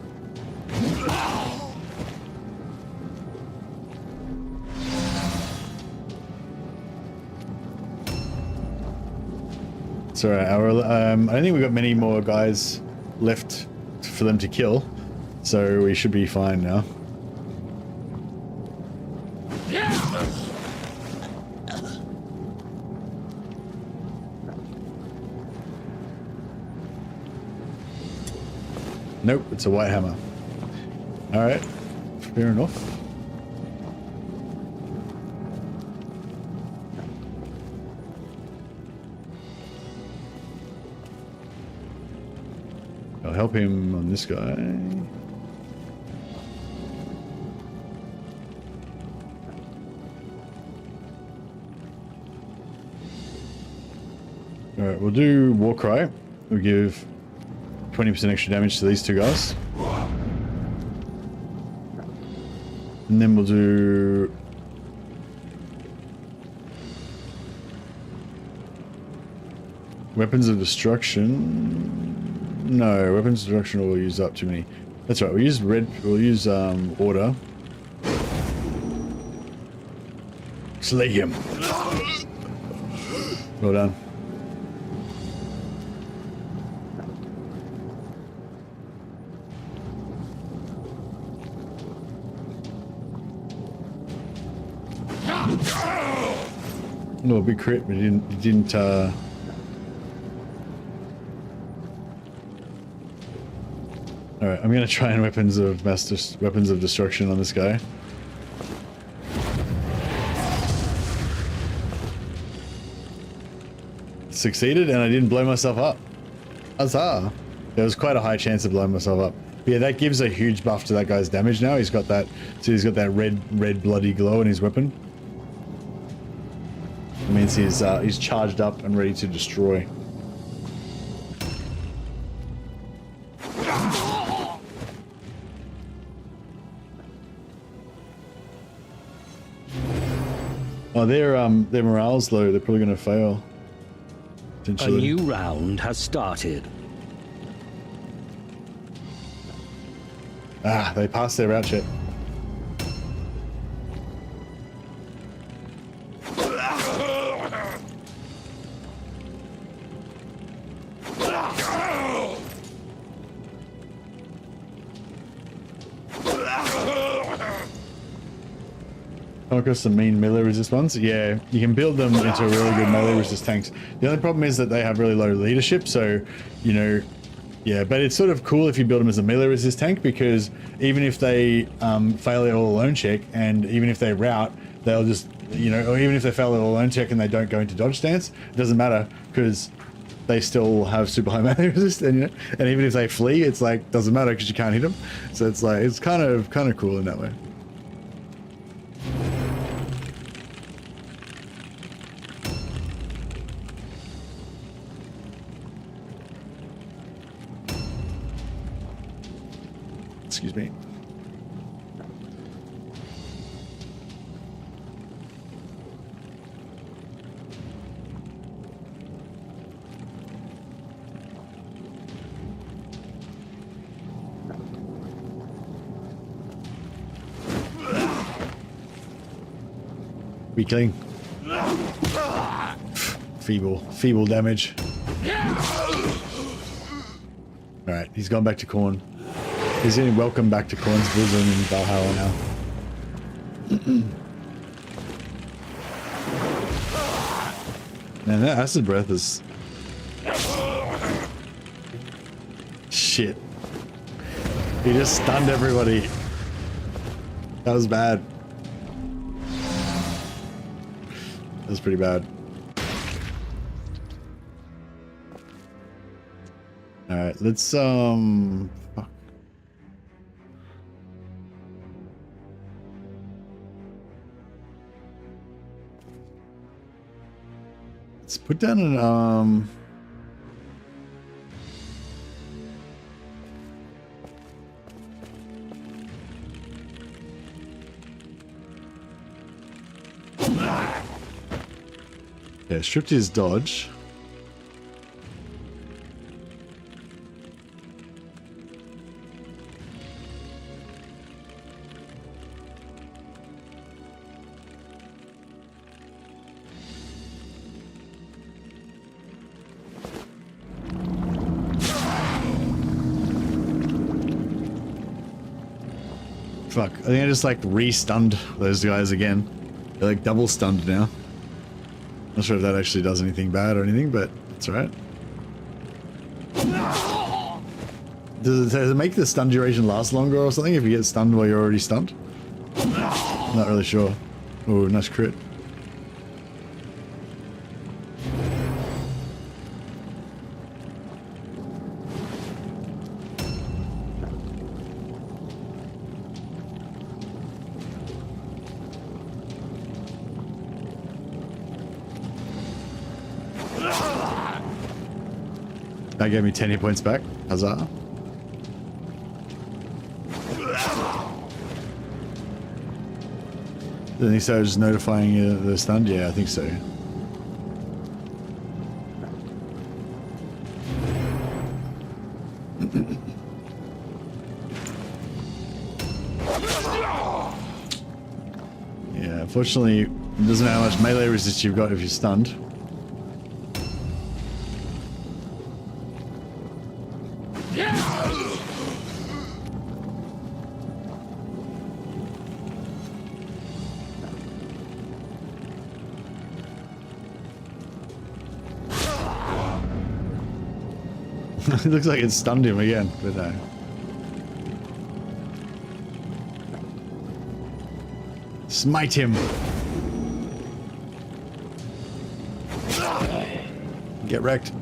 It's alright. I don't think we've got many more guys left for them to kill, so we should be fine now. Nope, it's a white hammer. Alright, fair enough. I'll help him on this guy. Alright, we'll do Warcry. We'll give 20% extra damage to these 2 guys. And then we'll do... Weapons of Destruction... No, Weapons of Destruction will use up too many. That's right, we'll use Order. Slay him. Well done. No, big crit, but he didn't Alright, I'm gonna try and weapons of destruction on this guy. Succeeded, and I didn't blow myself up. Huzzah! There was quite a high chance of blowing myself up. But yeah, that gives a huge buff to that guy's damage now. He's got that, so he's got that red bloody glow in his weapon. It means he's charged up and ready to destroy. Oh, their morale's low. They're probably going to fail. A new round has started. Ah, they passed their route check. Come across some mean melee resist ones. Yeah, you can build them into really good melee resist tanks. The only problem is that they have really low leadership, so, you know, Yeah, but it's sort of cool if you build them as a melee resist tank, because even if they fail their all-alone check, and even if they rout, they'll just, you know, or even if they fail their all-alone check and they don't go into dodge stance, it doesn't matter, because they still have super high melee resist, and, you know, and even if they flee, it's like, doesn't matter because you can't hit them. So it's like, it's kind of cool in that way. Excuse me. Weak killing. Feeble damage. Alright, he's gone back to Khorne. He's getting welcome back to Khorne's bosom in Valhalla now. Man, that acid breath is... Shit. He just stunned everybody. That was bad. That was pretty bad. Alright, let's fuck. Let's put down an yeah, stripped his dodge. Fuck, I think I just like re-stunned those guys again. They're like double stunned now. Not sure if that actually does anything bad or anything, but it's alright. Does it make the stun duration last longer or something if you get stunned while you're already stunned? Not really sure. Oh, nice crit. That gave me 10 hit points back. Huzzah. I think so, just notifying you the stunned? Yeah, I think so. Yeah, unfortunately, it doesn't matter how much melee resist you've got if you're stunned. It looks like it stunned him again, but no. Smite him! Get wrecked.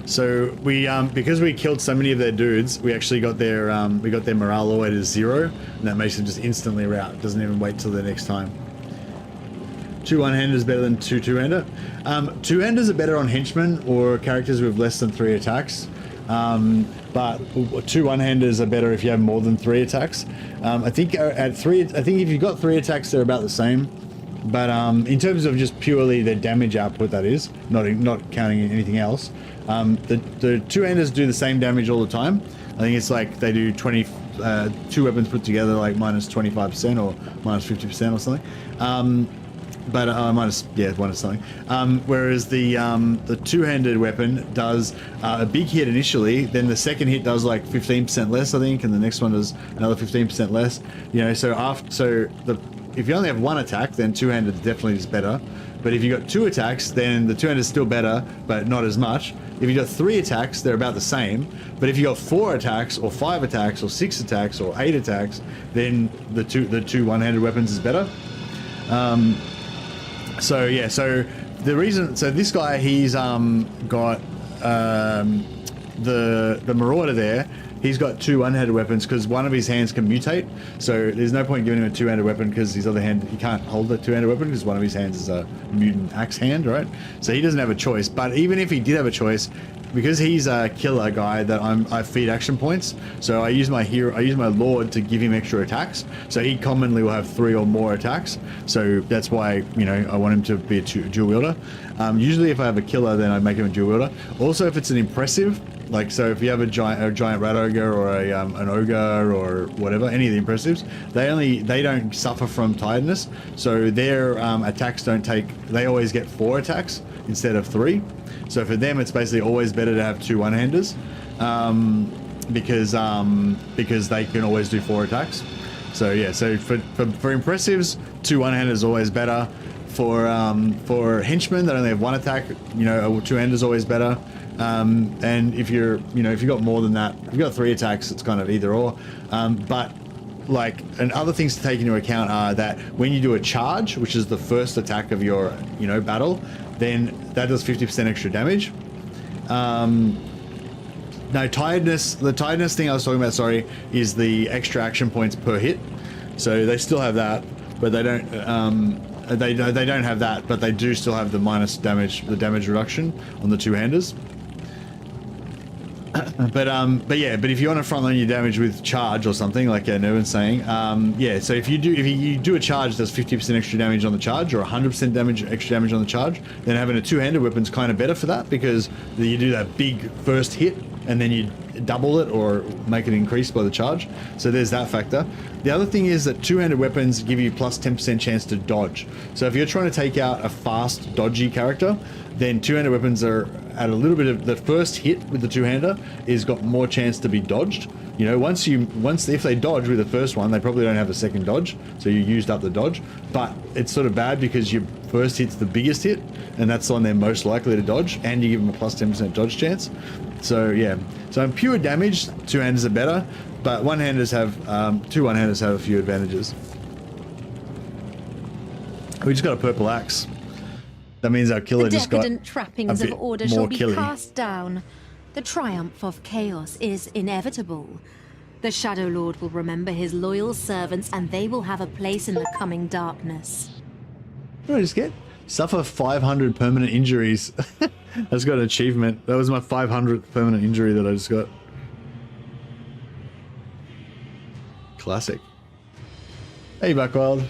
So we, because we killed so many of their dudes, we actually got their morale all the way to 0, and that makes them just instantly rout. It doesn't even wait till the next time. 2 one-handers better than 2 two-hander. 2-handers are better on henchmen or characters with less than 3 attacks. But 2 one-handers are better if you have more than 3 attacks. I think at 3, I think if you've got 3 attacks, they're about the same. But in terms of just purely their damage output, that is, not counting anything else, the 2-handers do the same damage all the time. I think it's like they do 2 weapons put together, like minus 25% or minus 50% or something. But minus something. Whereas the two-handed weapon does a big hit initially, then the second hit does like 15% less, I think, and the next one does another 15% less. You know, so if you only have one attack, then two-handed definitely is better. But if you got two attacks, then the two-handed is still better, but not as much. If you got three attacks, they're about the same. But if you got four attacks, or five attacks, or six attacks, or eight attacks, then the two one-handed weapons is better. So yeah, so the reason, so this guy, he's got the Marauder there. He's got two one-handed weapons because one of his hands can mutate. So there's no point giving him a two-handed weapon because his other hand, he can't hold the two-handed weapon because one of his hands is a mutant axe hand, right? So he doesn't have a choice. But even if he did have a choice, because he's a killer guy that I feed action points, so I use my Lord to give him extra attacks. So he commonly will have 3 or more attacks. So that's why, you know, I want him to be a dual wielder. Usually if I have a killer, then I make him a dual wielder. Also, if it's an impressive, like, so if you have a giant rat ogre or an ogre or whatever, any of the impressives, they don't suffer from tiredness. So their attacks they always get 4 attacks instead of 3. So for them, it's basically always better to have 2 one-handers because they can always do 4 attacks. So yeah, so for impressives, 2 one-handers is always better. For henchmen that only have 1 attack, you know, a 2-hander is always better. And if you've got more than that, if you've got 3 attacks, it's kind of either or. But like, and other things to take into account are that when you do a charge, which is the first attack of your, you know, battle, then that does 50% extra damage. No, tiredness, the tiredness thing I was talking about, sorry, is the extra action points per hit. So they still have that, but they don't, they don't have that, but they do still have the minus damage, the damage reduction on the 2-handers. But if you want to frontline your damage with charge or something, like Nervin's saying, yeah, so if you do a charge that's 50% extra damage on the charge or 100% extra damage on the charge, then having a 2-handed weapon's kind of better for that because you do that big first hit and then you double it or make it increase by the charge. So there's that factor. The other thing is that 2-handed weapons give you plus 10% chance to dodge. So if you're trying to take out a fast, dodgy character, then 2-handed weapons are at a little bit of the first hit with the 2-hander is got more chance to be dodged. You know, if they dodge with the first one, they probably don't have a second dodge, so you used up the dodge. But it's sort of bad because your first hit's the biggest hit, and that's the one they're most likely to dodge, and you give them a plus 10% dodge chance. So yeah, so in pure damage, 2-handers are better, but 1-handers have 2 1-handers have a few advantages. We just got a purple axe. That means our killer just got decadent trappings a of bit order more shall be killy. cast down. The triumph of chaos is inevitable. The Shadow Lord will remember his loyal servants, and they will have a place in the coming darkness. What did I just get? Suffer 500 permanent injuries. I just got an achievement. That was my 500th permanent injury that I just got. Classic. Hey, Buckwild.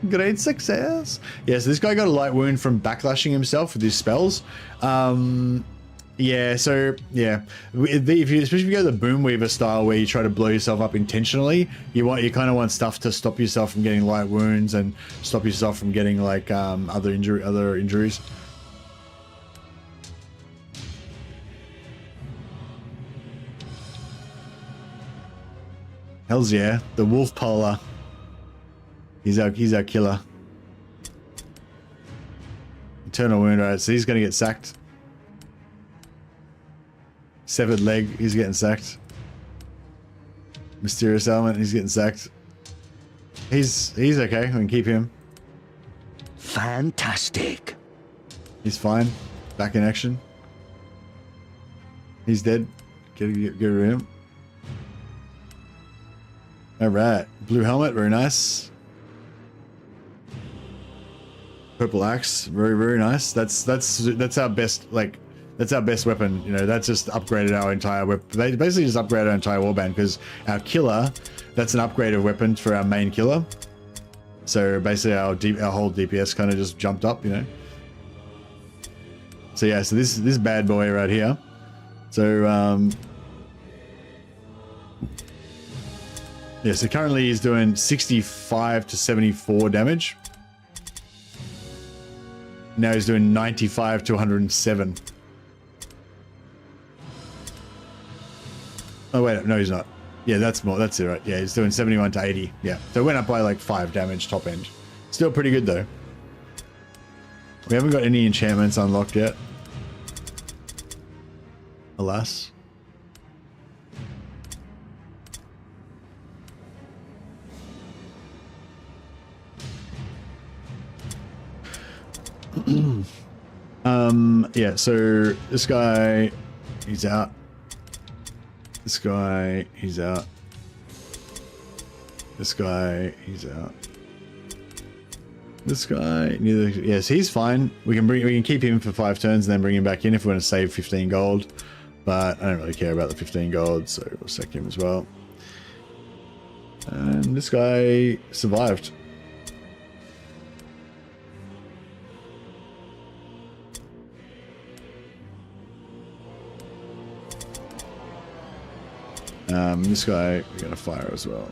Great success. Yeah, so this guy got a light wound from backlashing himself with his spells. Yeah, so yeah, especially if you go the Boom Weaver style where you try to blow yourself up intentionally, you kind of want stuff to stop yourself from getting light wounds and stop yourself from getting like other injuries. Hells yeah, the Wolf Polar. He's our killer. Eternal wound, right? So he's gonna get sacked. Severed leg, he's getting sacked. Mysterious element, he's getting sacked. He's okay. We can keep him. Fantastic. He's fine. Back in action. He's dead. Get rid of him. All right, blue helmet, very nice. Purple axe, very, very nice. That's our best, like, that's our best weapon. You know, that's just upgraded our entire weapon. They basically just upgraded our entire warband because our killer, that's an upgraded weapon for our main killer. So basically our whole DPS kind of just jumped up, you know. So yeah, so this bad boy right here. So yeah, so currently he's doing 65 to 74 damage. Now he's doing 95 to 107. Oh wait, no, he's not. Yeah, that's more. That's it, right? Yeah, he's doing 71 to 80. Yeah, so it went up by like 5 damage top end. Still pretty good though. We haven't got any enchantments unlocked yet. Alas. Yeah, so this guy, he's out. This guy, he's out. This guy, he's out. This guy, neither. Yes, he's fine. We can keep him for 5 turns and then bring him back in if we want to save 15 gold. But I don't really care about the 15 gold, so we'll sack him as well. And this guy survived. This guy, we're going to fire as well.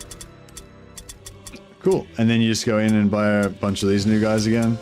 Cool. And then you just go in and buy a bunch of these new guys again.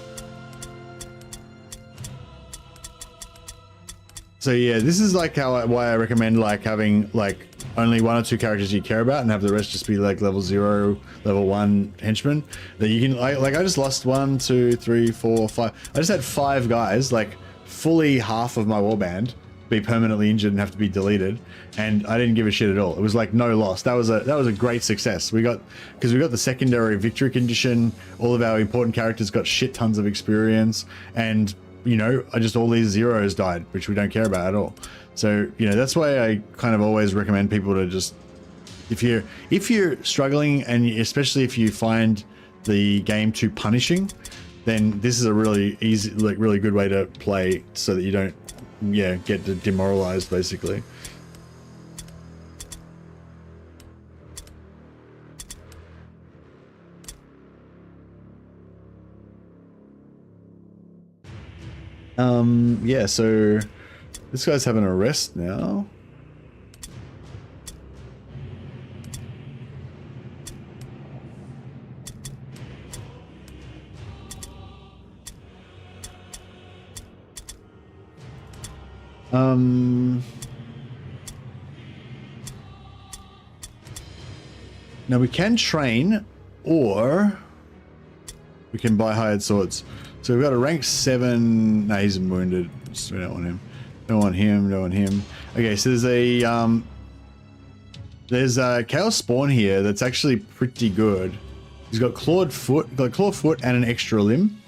So yeah, this is like why I recommend like having like only 1 or 2 characters you care about and have the rest just be like level 0, level 1 henchmen that you can like I just lost 1, 2, 3, 4, 5. I just had 5 guys, like fully half of my warband be permanently injured and have to be deleted, and I didn't give a shit at all. It was like no loss. That was a great success. Because we got the secondary victory condition. All of our important characters got shit tons of experience, and you know, all these zeros died, which we don't care about at all. So you know, that's why I kind of always recommend people to just, if you're struggling, and especially if you find the game too punishing, then this is a really easy, like really good way to play so that you don't get demoralized basically. Yeah, so this guy's having a rest now. Now we can train, or we can buy hired swords. So we've got a rank 7. No, he's wounded. So we don't want him. Don't want him. Don't want him. Okay, so there's a Chaos Spawn here that's actually pretty good. He's got clawed foot, and an extra limb.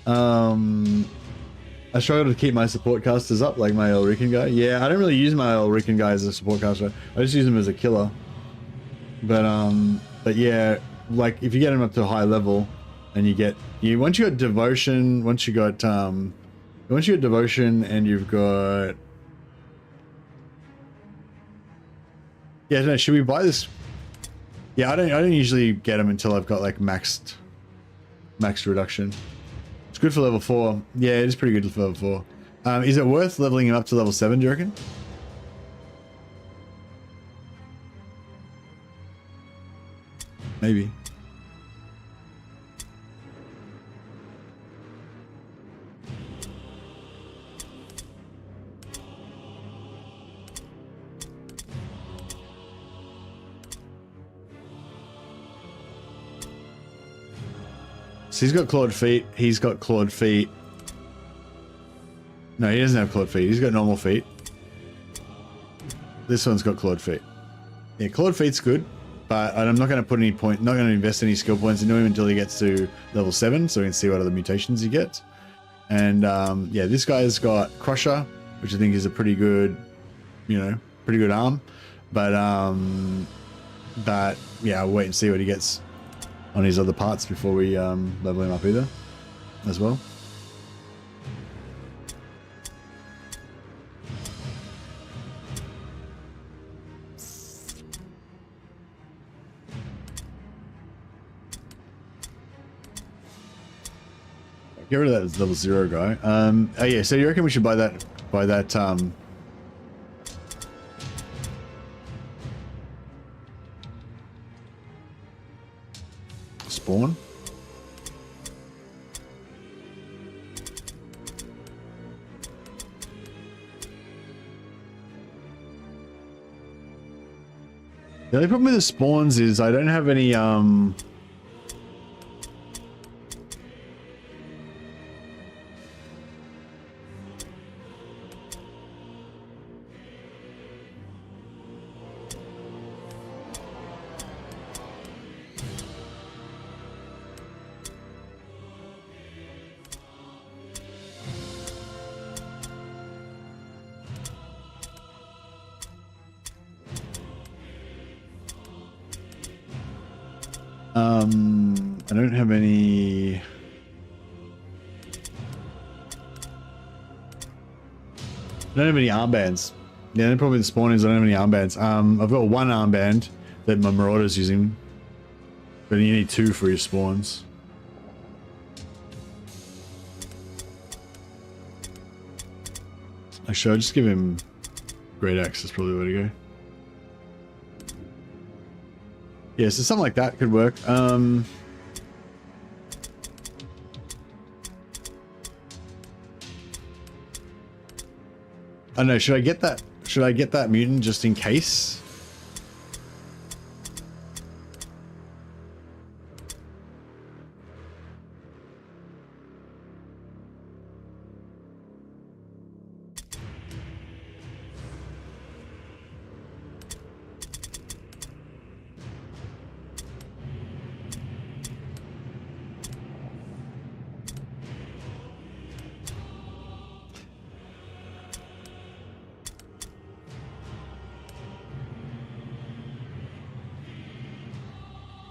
I struggle to keep my support casters up, like my Elrican guy. Yeah, I don't really use my Elrican guy as a support caster. I just use him as a killer. But yeah, like if you get him up to a high level, and once you got devotion, once you got devotion, and you've got, yeah, no, should we buy this? Yeah, I don't usually get them until I've got like maxed reduction. It's good for level 4. Yeah, it is pretty good for level 4. Is it worth leveling him up to level 7, do you reckon? Maybe. So he's got clawed feet. He's got clawed feet. No, he doesn't have clawed feet. He's got normal feet. This one's got clawed feet. Yeah, clawed feet's good, but I'm not going to put any not going to invest any skill points into him until he gets to level 7, so we can see what other mutations he gets. And yeah, this guy's got Crusher, which I think is a pretty good, pretty good arm. But yeah, I'll wait and see what he gets on his other parts before we level him up either, as well. Get rid of that level 0 guy. Oh yeah, so you reckon we should buy that spawn? The only problem with the spawns is I don't have any I don't have any. I don't have any armbands. Yeah, the only problem with the spawn is I don't have any armbands. I've got one armband that my marauder's using, but you need 2 for your spawns. Actually, I'll just give him great axe. That's probably the way to go. Yeah, so something like that could work. I don't know, should I get that? Should I get that mutant just in case?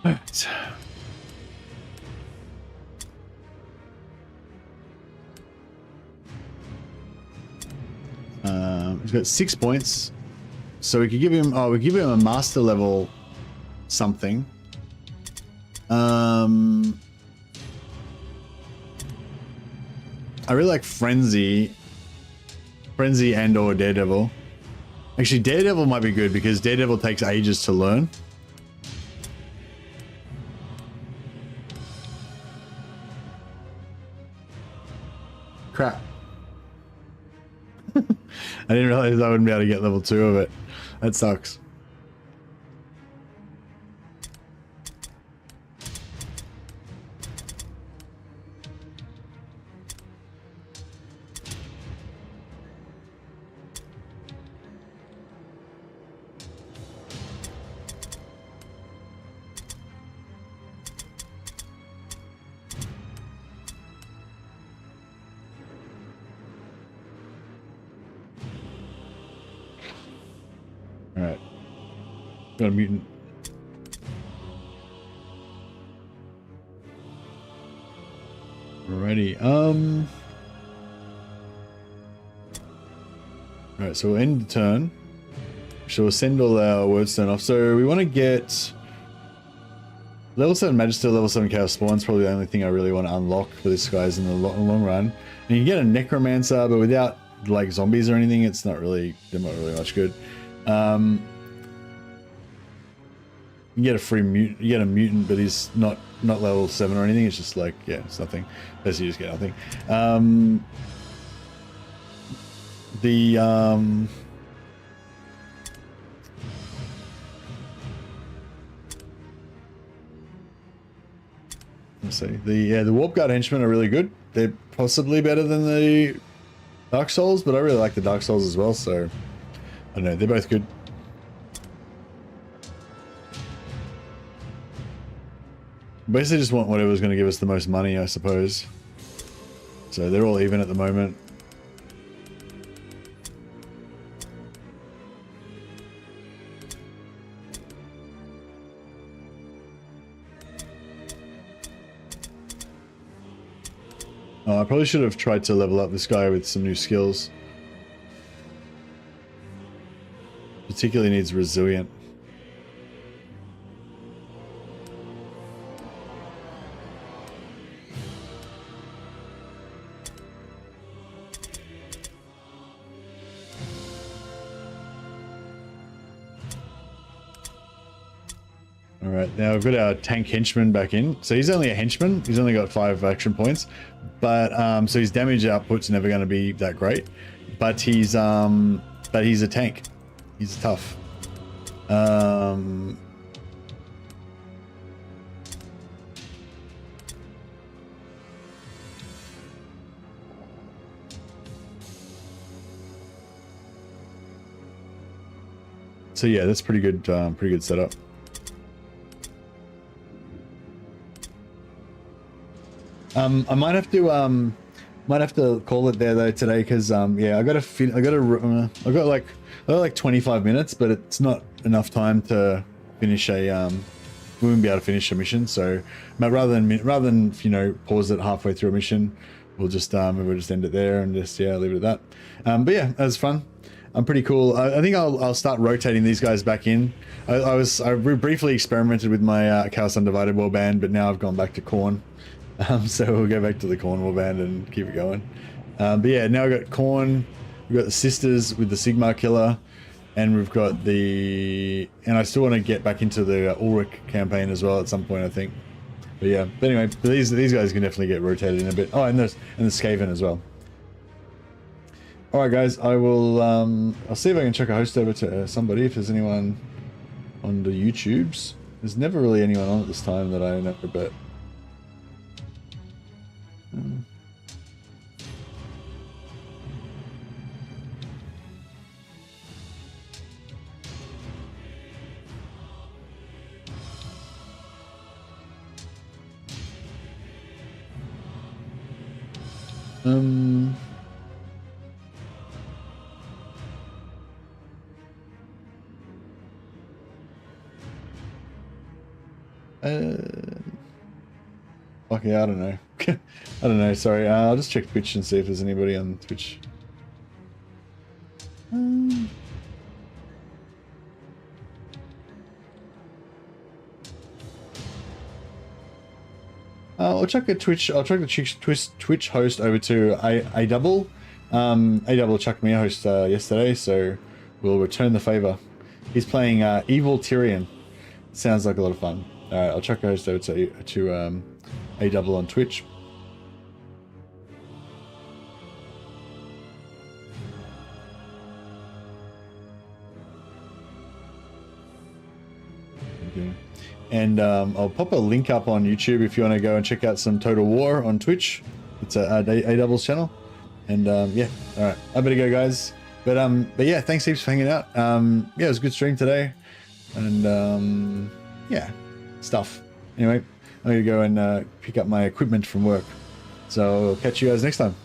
Alright. He's got 6 points. So we could give him, we give him a master level something. I really like Frenzy and or Daredevil. Actually, Daredevil might be good because Daredevil takes ages to learn. Crap. I didn't realize I wouldn't be able to get level 2 of it. That sucks. Alright. Got a mutant. Alrighty. Alright, so we'll end the turn. So we'll send all our wordstone off. So we want to get level 7 Magister, level 7 Chaos Spawn's probably the only thing I really want to unlock for this guys in the long run. And you can get a Necromancer, but without like zombies or anything, it's not really, they're not really much good. You get a free mutant. You get a mutant, but he's not level 7 or anything. It's just like, yeah, it's nothing. Basically, you just get nothing. Let's see. The Warp Guard henchmen are really good. They're possibly better than the Dark Souls, but I really like the Dark Souls as well. So I don't know. They're both good. Basically just want whatever's going to give us the most money, I suppose. So they're all even at the moment. Oh, I probably should have tried to level up this guy with some new skills. Particularly needs Resilient. Alright, now we've got our tank henchman back in. So he's only a henchman. He's only got 5 action points. But so his damage output's never going to be that great. But he's a tank. He's tough. So yeah, that's pretty good setup. I might have to call it there though today, because yeah, I got like 25 minutes, but it's not enough time to finish a we wouldn't be able to finish a mission. So rather than you know, pause it halfway through a mission, we'll just end it there and just, yeah, leave it at that. But yeah, that was fun. I'm pretty cool. I think I'll start rotating these guys back in. I briefly experimented with my Chaos Undivided Warband, but now I've gone back to Khorne. So we'll go back to the Khorne Warband and keep it going. But yeah, now we've got Khorne, we've got the Sisters with the Sigmar Killer, and we've got and I still want to get back into the Ulrich campaign as well at some point, I think. But yeah, but anyway, these guys can definitely get rotated in a bit. Oh, and the Skaven as well. All right, guys, I'll see if I can check a host over to somebody, if there's anyone on the YouTubes. There's never really anyone on at this time that I know, but okay, I don't know. I don't know, sorry. I'll just check Twitch and see if there's anybody on Twitch. I'll check the Twitch. I'll check the Twitch host over to A Double. A Double chucked me a host yesterday, so we'll return the favor. He's playing Evil Tyrion. Sounds like a lot of fun. All right, I'll chuck a host over to A Double on Twitch. Okay. And I'll pop a link up on YouTube if you want to go and check out some Total War on Twitch. It's A Double's channel. And yeah, all right, I better go, guys. But yeah, thanks heaps for hanging out. Yeah, it was a good stream today. And yeah, stuff. Anyway, I'm gonna go and pick up my equipment from work. So I'll catch you guys next time.